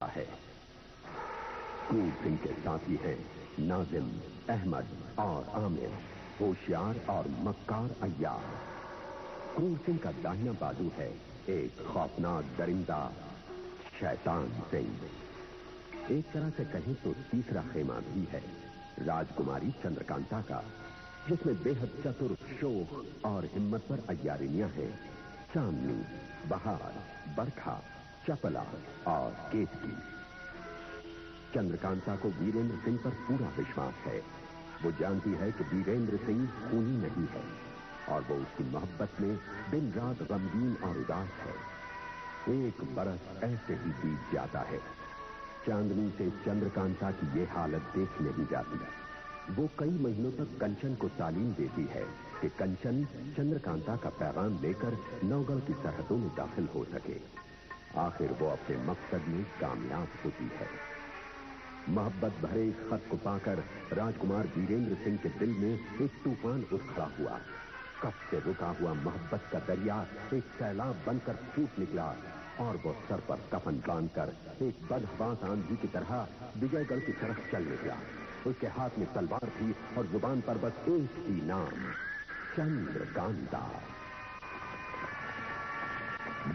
है। क्रूर सिंह के साथी हैं नाजिम, अहमद और आमिर, होशियार और मक्कार अय्यार। क्रूर सिंह का दाहिना बाजू है एक खौफनाक दरिंदा शैतान सिंह। एक तरह से कहें तो तीसरा खेमा भी है राजकुमारी चंद्रकांता का, जिसमें बेहद चतुर, शोख और हिम्मत पर अय्यारिनियां हैं चांदनी, बहार, बरखा, चपला और केतकी। चंद्रकांता को वीरेंद्र सिंह पर पूरा विश्वास है। वो जानती है कि वीरेंद्र सिंह खूनी नहीं है और वो उसकी मोहब्बत में दिन रात गमगीन और उदास है। एक बरस ऐसे ही बीत जाता है। चांदनी से चंद्रकांता की ये हालत देखी नहीं जाती। वो कई महीनों तक कंचन को तालीम देती है कि कंचन चंद्रकांता का पैगाम लेकर नौगढ़ की सरहदों में दाखिल हो सके। आखिर वो अपने मकसद में कामयाब होती है। मोहब्बत भरे इस खत को पाकर राजकुमार वीरेंद्र सिंह के दिल में एक तूफान उठ खड़ा हुआ। कब से रुका हुआ मोहब्बत का दरिया एक सैलाब बनकर फूट निकला और वो सर पर कफन बांधकर एक बदहवास आंधी की तरह विजयगढ़ की तरफ चल निकला। उसके हाथ में तलवार थी और जुबान पर बस एक ही नाम, चंद्रकांता।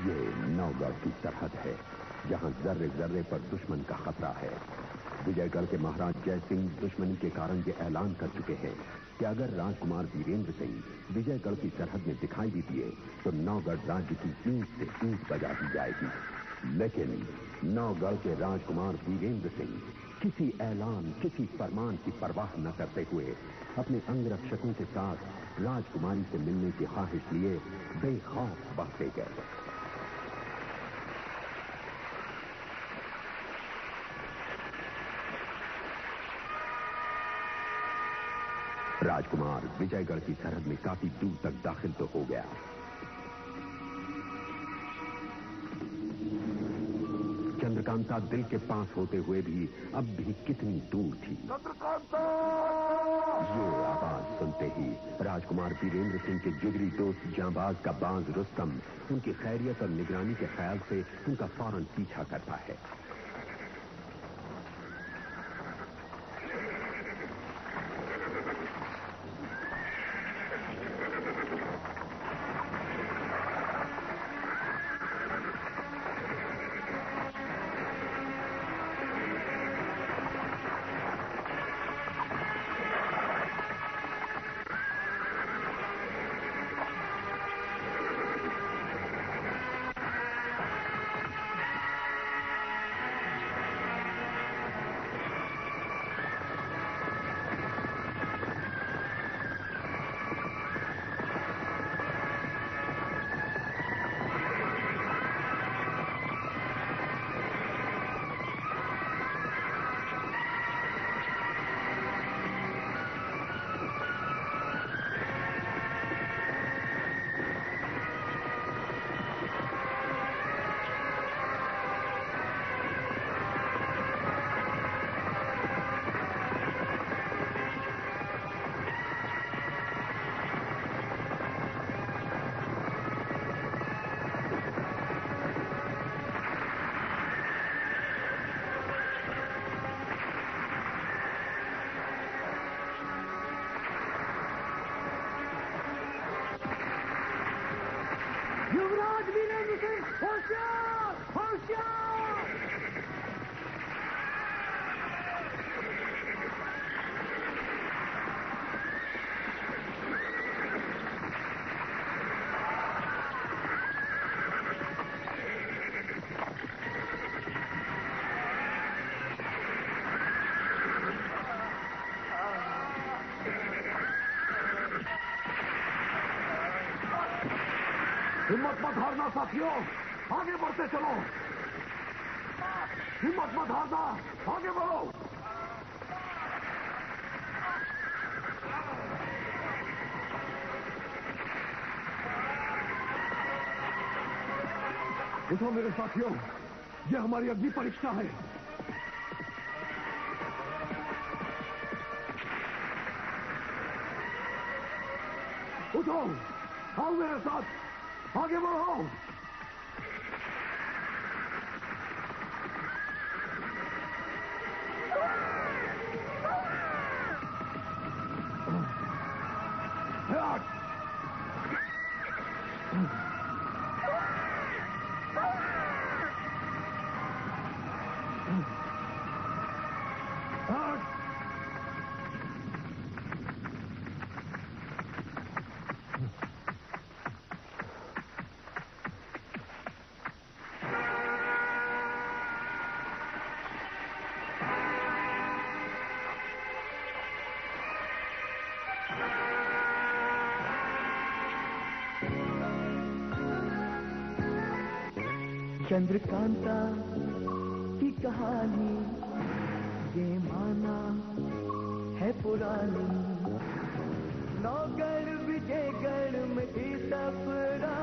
ये नौगढ़ की सरहद है जहां जर्रे जर्रे पर दुश्मन का खतरा है। विजयगढ़ के महाराज जय सिंह दुश्मनी के कारण ये ऐलान कर चुके हैं कि अगर राजकुमार वीरेंद्र सिंह विजयगढ़ की सरहद में दिखाई भी दिए तो नौगढ़ राज्य की ईंट से ईंट बजा दी जाएगी। लेकिन नौगढ़ के राजकुमार वीरेंद्र सिंह किसी ऐलान, किसी फरमान की परवाह न करते हुए अपने अंगरक्षकों के साथ राजकुमारी से मिलने की ख्वाहिश लिए बेखौफ बढ़ते गए। राजकुमार विजयगढ़ की सरहद में काफी दूर तक दाखिल तो हो गया। चंद्रकांता दिल के पास होते हुए भी अब भी कितनी दूर थी। चंद्रकांता! ये आवाज सुनते ही राजकुमार वीरेंद्र सिंह के जिगरी दोस्त जांबाज का बाज रुस्तम उनकी खैरियत और निगरानी के ख्याल से उनका फौरन पीछा करता है। युवराज वीरेंद्र सिंह, होशियार! होशियार! हिम्मत मत हारना साथियों, आगे बढ़ते चलो। हिम्मत मत हारना, आगे बढ़ो। उठो मेरे साथियों, ये हमारी अग्नि परीक्षा है। उठो, आओ मेरे साथ, आगे बढ़ो। चंद्रकांता की कहानी ये माना है पुरानी, नौगढ़ विजयगढ़ में थी सफरा,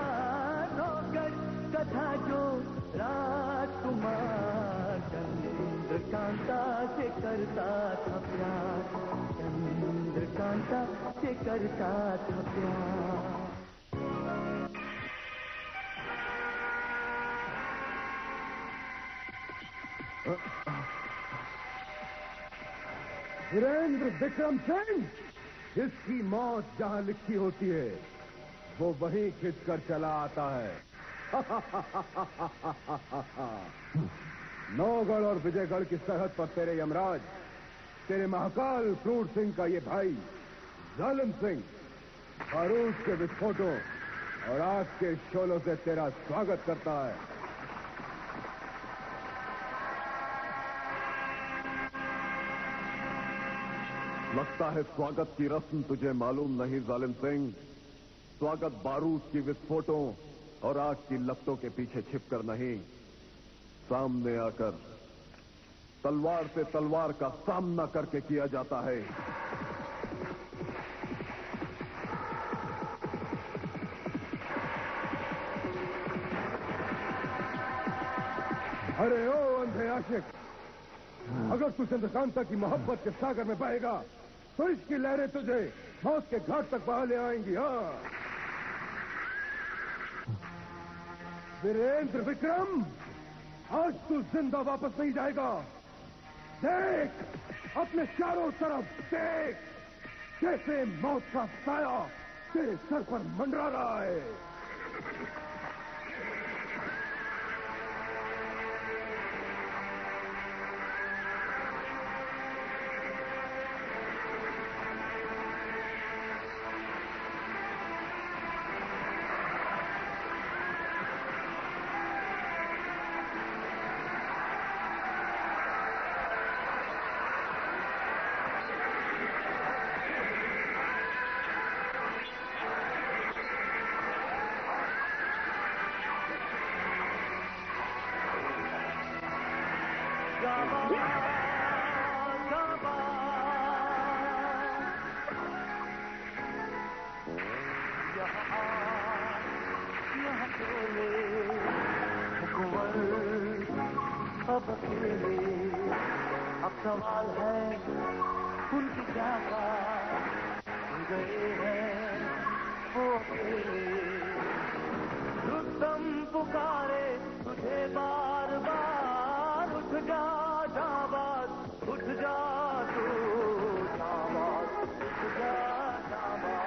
नौगढ़ कथा जो राजकुमार चंद्रकांता से करता था प्यार, चंद्रकांता से करता था प्यार। वीरेंद्र विक्रम सिंह, जिसकी मौत जहां लिखी होती है वो वहीं खिंचकर चला आता है। नौगढ़ और विजयगढ़ की सरहद पर तेरे यमराज, तेरे महाकाल क्रूर सिंह का ये भाई जालिम सिंह बारूद के विस्फोटों और आग के शोलों से तेरा स्वागत करता है। लगता है स्वागत की रस्म तुझे मालूम नहीं जालिम सिंह। स्वागत बारूद की विस्फोटों और आग की लपटों के पीछे छिपकर नहीं, सामने आकर तलवार से तलवार का सामना करके किया जाता है। अरे ओ अंधे आशिक, अगर तू चंद्रकांता की मोहब्बत के सागर में बहेगा तो इसकी लहरें तुझे मौत के घाट तक बहा ले आएंगी। हाँ, वीरेंद्र विक्रम, आज तू जिंदा वापस नहीं जाएगा। देख अपने चारों तरफ देख, कैसे मौत का साया तेरे सर पर मंडरा रहा है। अब सवाल है उनकी क्या गए हैं वो अकेले, रुस्तम पुकारे तुझे बार बार, उठ जा जाबाज, उठ जा तू जाबाज, उठ जा जाबाज,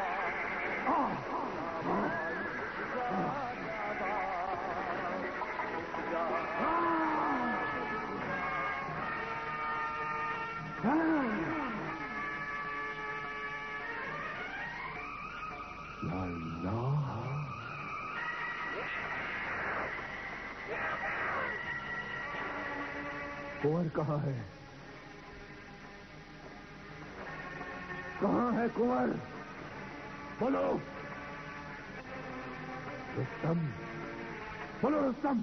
कुंवर कहाँ है? कहाँ है कुंवर? बोलो रुस्तम, बोलो रुस्तम।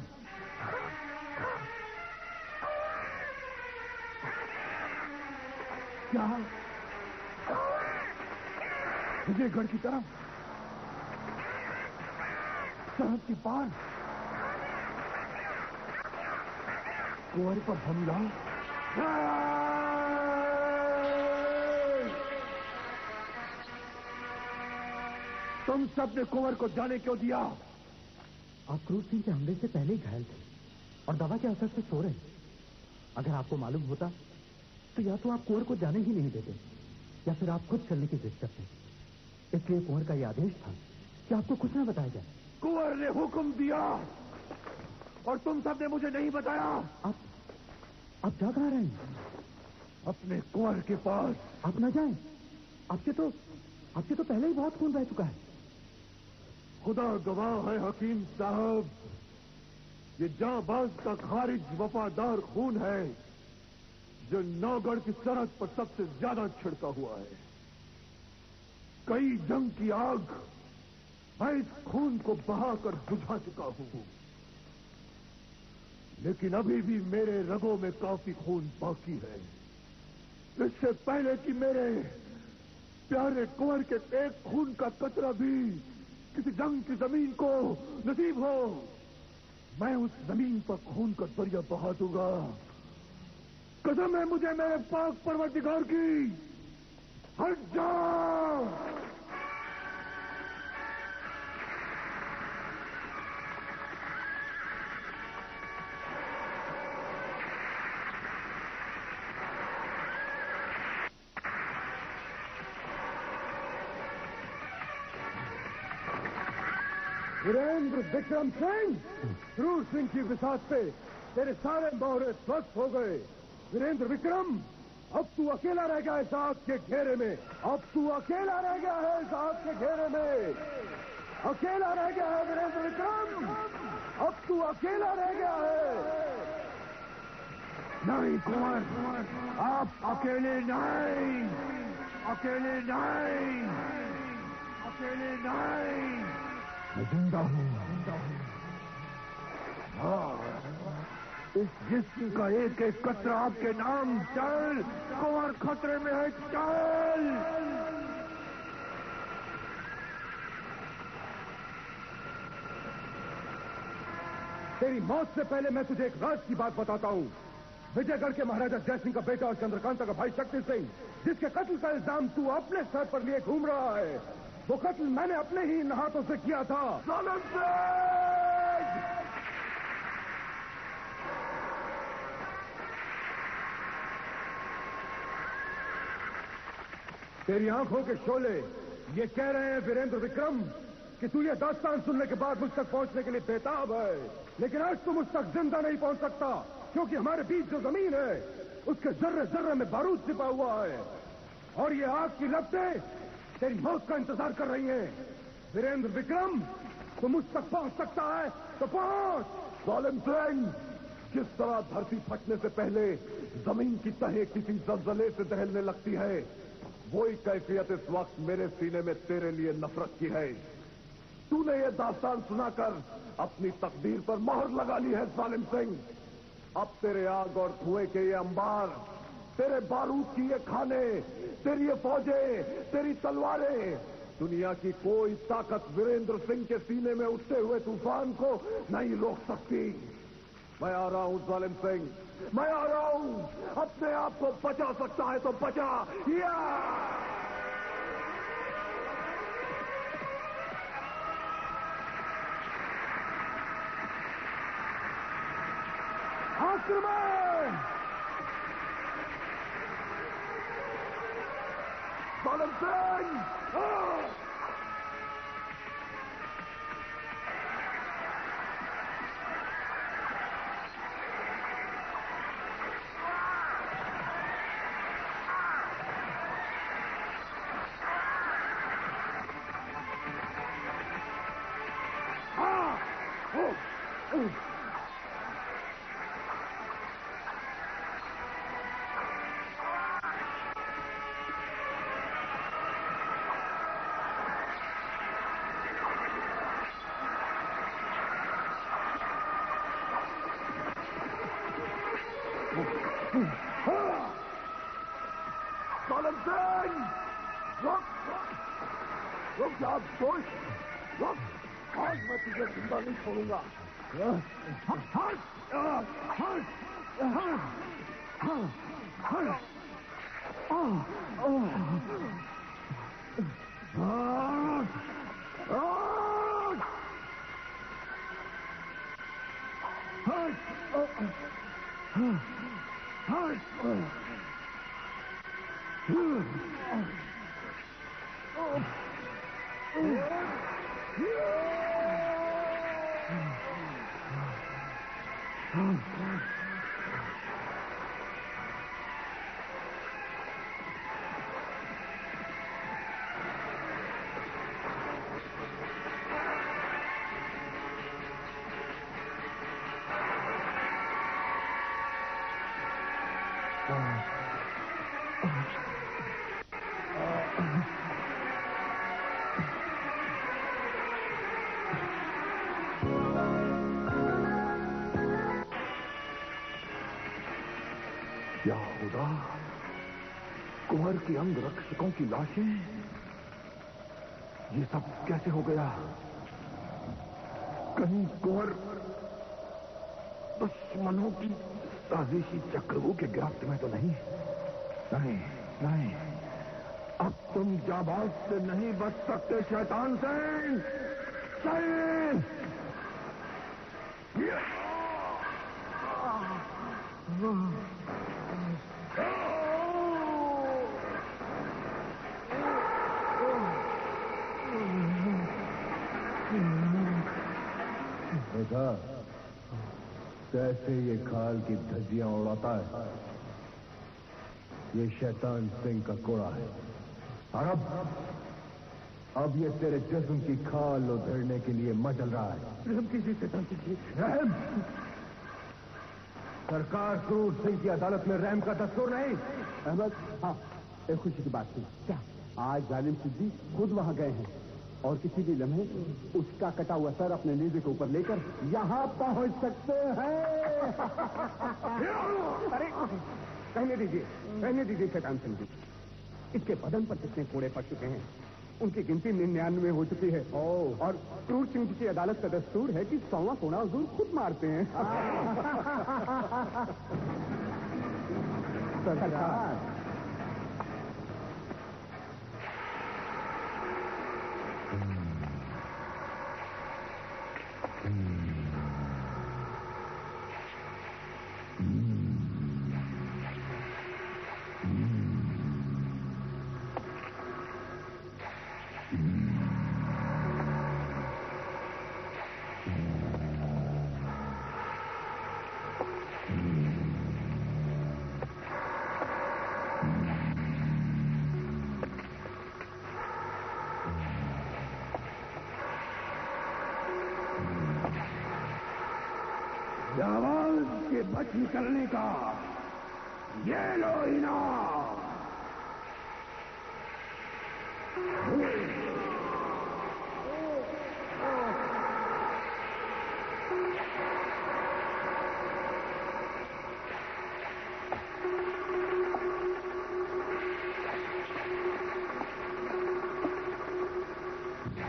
क्या विजयगढ़ की तरफ सरहद की पार कुंवर पर हमला? तुम सबने कुंवर को जाने क्यों दिया? आप क्रूर सिंह के हमले से पहले ही घायल थे और दवा के असर से सो रहे। अगर आपको मालूम होता तो या तो आप कुंवर को जाने ही नहीं देते या फिर आप खुद चलने की जिद करते। इसलिए कुंवर का यह आदेश था कि आपको कुछ न बताया जाए। कुंवर ने हुक्म दिया और तुम सबने मुझे नहीं बताया। आप जा कहाँ रहे हैं? अपने कुंवर के पास। आप न जाएं। आपके तो पहले ही बहुत खून बह चुका है। खुदा गवाह है हकीम साहब, ये जांबाज का खारिज वफादार खून है जो नौगढ़ की सरहद पर सबसे ज्यादा छिड़का हुआ है। कई जंग की आग मैं इस खून को बहाकर बुझा चुका हूं, लेकिन अभी भी मेरे रगों में काफी खून बाकी है। इससे पहले कि मेरे प्यारे कुंवर के एक खून का कतरा भी किसी जंग की जमीन को नसीब हो, मैं उस जमीन पर खून का दरिया बहा दूंगा। कसम है मुझे मेरे पाक परवरदिगार की। हट जाओ। वीरेंद्र विक्रम सिंह, क्रूर सिंह की विसात पे तेरे सारे मोहरे ध्वस्त हो गए। वीरेंद्र विक्रम, अब तू अकेला रह गया इस आग के घेरे में। अब तू अकेला रह गया है इस आग के घेरे में। अकेला रह गया है वीरेंद्र विक्रम, अब तू अकेला रह गया है। नहीं कुंवर, आप अकेले नहीं, अकेले नहीं, अकेले नहीं। मैं जिंदा हूं। हाँ, इस जिस्म का एक एक कतरा आपके नाम। चल, कुंवर खतरे में है, चल। तेरी मौत से पहले मैं तुझे एक राज की बात बताता हूं। विजयगढ़ के महाराजा जयसिंह का बेटा और चंद्रकांता का भाई शक्ति सिंह, जिसके कत्ल का इल्जाम तू अपने सर पर लिए घूम रहा है, वो कत्ल मैंने अपने ही इन हाथों से किया था। जालिम सिंह! तेरी आंखों के शोले ये कह रहे हैं वीरेंद्र विक्रम कि तू ये दास्तान सुनने के बाद मुझ तक पहुंचने के लिए बेताब है, लेकिन आज तू मुझ तक जिंदा नहीं पहुंच सकता, क्योंकि हमारे बीच जो जमीन है उसके जर्रे जर्रे में बारूद छिपा हुआ है और ये आग की लपटें तेरी मौत का इंतजार कर रही हैं। वीरेंद्र विक्रम, तू मुझ तक पहुंच सकता है तो पहुंच। जालिम सिंह, जिस तरह धरती फटने से पहले जमीन की तहें किसी जलजले से दहलने लगती है, वही कैफियत इस वक्त मेरे सीने में तेरे लिए नफरत की है। तूने ये दास्तान सुनाकर अपनी तकदीर पर मोहर लगा ली है जालिम सिंह। अब तेरे आग और धुएं के ये अंबार, तेरे बारूद की ये खाने, तेरी ये फौजें, तेरी तलवारें, दुनिया की कोई ताकत वीरेंद्र सिंह के सीने में उठते हुए तूफान को नहीं रोक सकती। मैं आ रहा हूं जालिम सिंह, मैं आ रहा हूं। अपने आप को बचा सकता है तो बचा। या आक्रमण! जालिम सिंह! जालिम सिंह! रुक जा, सोच, रुक। आज मैं तुझे जिंदा नहीं छोड़ूंगा। या खुदा, कुंवर की अंग रक्षकों की लाशें, ये सब कैसे हो गया? कहीं कुंवर दुश्मनों की साजिशी चक्रवू के गिरफ्त में तो नहीं? नहीं नहीं, अब तुम जाबाज से नहीं बच सकते शैतान सिंह। सिंह! देखा कैसे ये खाल की धज्जियां उड़ाता है? ये शैतान सिंह का कोड़ा है। और अब ये तेरे जिस्म की खाल उधेड़ने के लिए मचल रहा है। रहम कीजिए शैतान सिंह जी, रहम। सरकार क्रूर सिंह की अदालत में रहम का दस्तूर नहीं। अहमद, हाँ, एक खुशी की बात थी। क्या? आज जालिम सिंह जी खुद वहां गए हैं और किसी भी लम्हे उसका कटा हुआ सर अपने नेज़े के ऊपर लेकर यहां पहुंच सकते हैं। अरे कहने दीजिए शैतान सिंह जी, इसके बदन पर कितने कोड़े पड़ चुके हैं? उनकी गिनती 99 हो चुकी है। और क्रूर सिंह जी की अदालत का दस्तूर है कि 100वां कोड़ा हुजूर खुद मारते हैं। सरकार, जाबाज के बच निकलने का ये लो इनाम।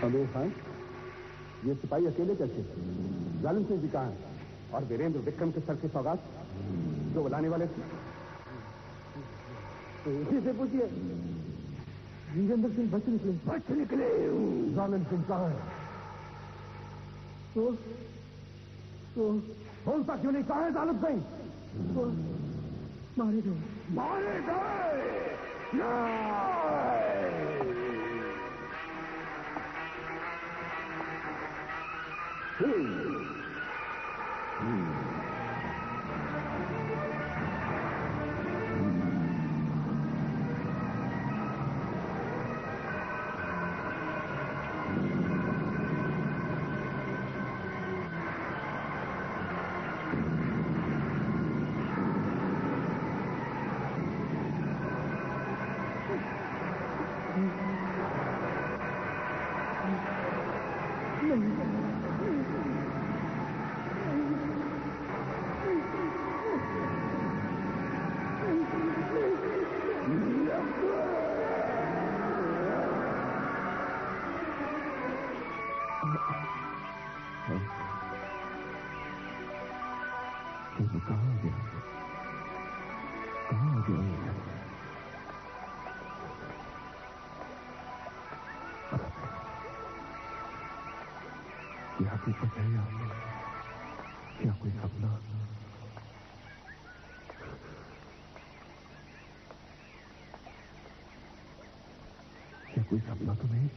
अमीर खान, ये सिपाही अकेले कैसे? जालिम सिंह जी कहाँ हैं? और वीरेंद्र विक्रम के सर की सौगात जो वो लाने वाले थे? इसी से पूछिए। वीरेंद्र सिंह बच निकले। जालिम सिंह कहाँ है? तो बोलता क्यों नहीं? कहाँ है जालिम सिंह? मारे गए। क्या हकीकत है या क्या कोई सपना? क्या कोई सपना तो नहीं?